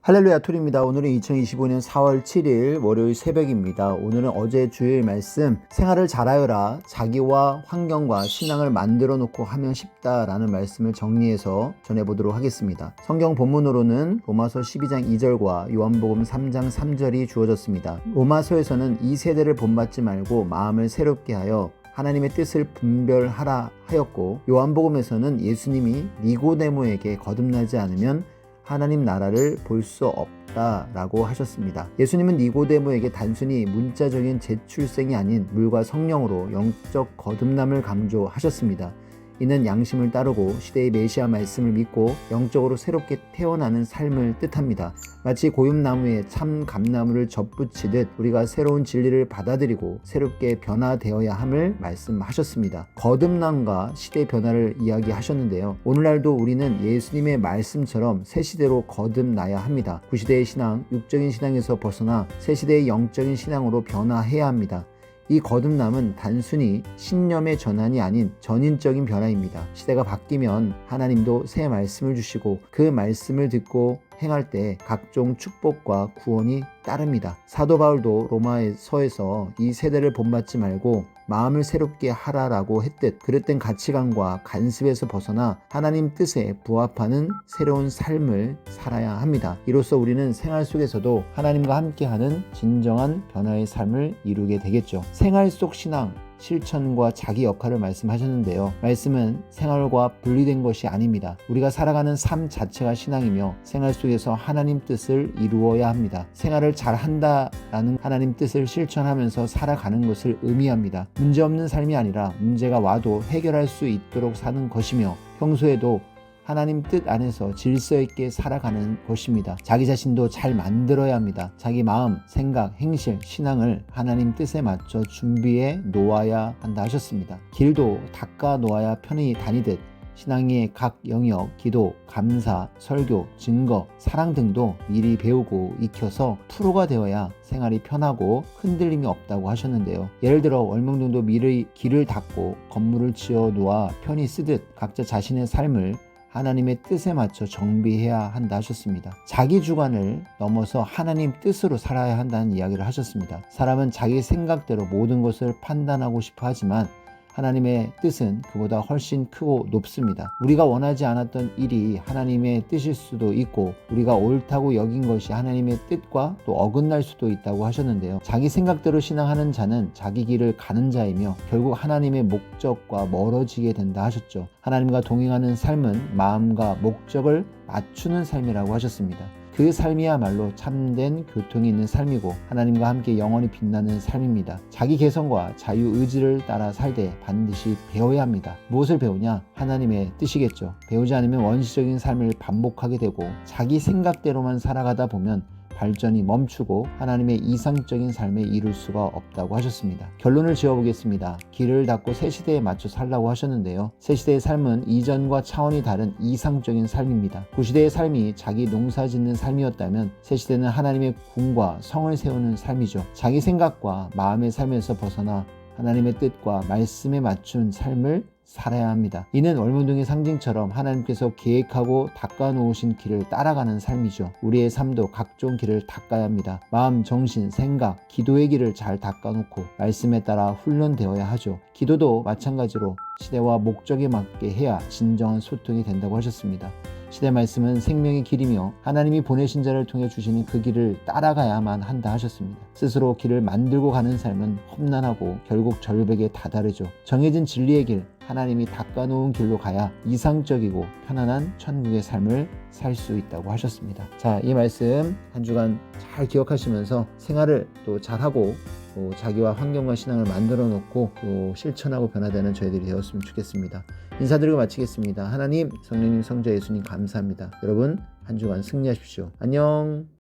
할렐루야 툴입니다. 오늘은 2025년 4월 7일 월요일 새벽입니다. 오늘은 어제 주일 말씀 생활을 잘하여라, 자기와 환경과 신앙을 만들어 놓고 하면 쉽다라는 말씀을 정리해서 전해보도록 하겠습니다. 성경 본문으로는 로마서 12장 2절과 요한복음 3장 3절이 주어졌습니다. 로마서에서는 이 세대를 본받지 말고 마음을 새롭게 하여 하나님의 뜻을 분별하라 하였고, 요한복음에서는 예수님이 니고데모에게 거듭나지 않으면 하나님 나라를 볼 수 없다라고 하셨습니다. 예수님은 니고데모에게 단순히 문자적인 재출생이 아닌 물과 성령으로 영적 거듭남을 강조하셨습니다. 이는 양심을 따르고 시대의 메시아 말씀을 믿고 영적으로 새롭게 태어나는 삶을 뜻합니다. 마치 고윰나무에 참 감나무를 접붙이듯 우리가 새로운 진리를 받아들이고 새롭게 변화되어야 함을 말씀하셨습니다. 거듭남과 시대 변화를 이야기하셨는데요. 오늘날도 우리는 예수님의 말씀처럼 새 시대로 거듭나야 합니다. 구시대의 신앙, 육적인 신앙에서 벗어나 새 시대의 영적인 신앙으로 변화해야 합니다. 이 거듭남은 단순히 신념의 전환이 아닌 전인적인 변화입니다. 시대가 바뀌면 하나님도 새 말씀을 주시고 그 말씀을 듣고 행할 때 각종 축복과 구원이 따릅니다. 사도 바울도 로마서에서 이 세대를 본받지 말고 마음을 새롭게 하라라고 했듯 그릇된 가치관과 간습에서 벗어나 하나님 뜻에 부합하는 새로운 삶을 살아야 합니다. 이로써 우리는 생활 속에서도 하나님과 함께하는 진정한 변화의 삶을 이루게 되겠죠. 생활 속 신앙, 실천과 자기 역할을 말씀하셨는데요. 말씀은 생활과 분리된 것이 아닙니다. 우리가 살아가는 삶 자체가 신앙이며 생활 속에서 하나님 뜻을 이루어야 합니다. 생활을 잘한다라는 하나님 뜻을 실천하면서 살아가는 것을 의미합니다. 문제없는 삶이 아니라 문제가 와도 해결할 수 있도록 사는 것이며 평소에도 하나님 뜻 안에서 질서 있게 살아가는 것입니다. 자기 자신도 잘 만들어야 합니다. 자기 마음, 생각, 행실, 신앙을 하나님 뜻에 맞춰 준비해 놓아야 한다 하셨습니다. 길도 닦아 놓아야 편히 다니듯 신앙의 각 영역, 기도, 감사, 설교, 증거, 사랑 등도 미리 배우고 익혀서 프로가 되어야 생활이 편하고 흔들림이 없다고 하셨는데요. 예를 들어 월명동도 미리 길을 닦고 건물을 지어 놓아 편히 쓰듯 각자 자신의 삶을 하나님의 뜻에 맞춰 정비해야 한다 하셨습니다. 자기 주관을 넘어서 하나님 뜻으로 살아야 한다는 이야기를 하셨습니다. 사람은 자기 생각대로 모든 것을 판단하고 싶어 하지만 하나님의 뜻은 그보다 훨씬 크고 높습니다. 우리가 원하지 않았던 일이 하나님의 뜻일 수도 있고 우리가 옳다고 여긴 것이 하나님의 뜻과 또 어긋날 수도 있다고 하셨는데요. 자기 생각대로 신앙하는 자는 자기 길을 가는 자이며 결국 하나님의 목적과 멀어지게 된다 하셨죠. 하나님과 동행하는 삶은 마음과 목적을 맞추는 삶이라고 하셨습니다. 그 삶이야말로 참된 교통이 있는 삶이고 하나님과 함께 영원히 빛나는 삶입니다. 자기 개성과 자유의지를 따라 살되 반드시 배워야 합니다. 무엇을 배우냐? 하나님의 뜻이겠죠. 배우지 않으면 원시적인 삶을 반복하게 되고 자기 생각대로만 살아가다 보면 발전이 멈추고 하나님의 이상적인 삶에 이룰 수가 없다고 하셨습니다. 결론을 지어보겠습니다. 길을 닫고 새 시대에 맞춰 살라고 하셨는데요. 새 시대의 삶은 이전과 차원이 다른 이상적인 삶입니다. 구시대의 삶이 자기 농사 짓는 삶이었다면 새 시대는 하나님의 궁과 성을 세우는 삶이죠. 자기 생각과 마음의 삶에서 벗어나 하나님의 뜻과 말씀에 맞춘 삶을 살아야 합니다. 이는 월명동의 상징처럼 하나님께서 계획하고 닦아놓으신 길을 따라가는 삶이죠. 우리의 삶도 각종 길을 닦아야 합니다. 마음, 정신, 생각, 기도의 길을 잘 닦아놓고 말씀에 따라 훈련되어야 하죠. 기도도 마찬가지로 시대와 목적에 맞게 해야 진정한 소통이 된다고 하셨습니다. 시대 말씀은 생명의 길이며 하나님이 보내신 자를 통해 주시는 그 길을 따라가야만 한다 하셨습니다. 스스로 길을 만들고 가는 삶은 험난하고 결국 절벽에 다다르죠. 정해진 진리의 길, 하나님이 닦아놓은 길로 가야 이상적이고 편안한 천국의 삶을 살 수 있다고 하셨습니다. 자, 이 말씀 한 주간 잘 기억하시면서 생활을 또 잘하고 또 자기와 환경과 신앙을 만들어 놓고 또 실천하고 변화되는 저희들이 되었으면 좋겠습니다. 인사드리고 마치겠습니다. 하나님, 성령님, 성자 예수님 감사합니다. 여러분 한 주간 승리하십시오. 안녕.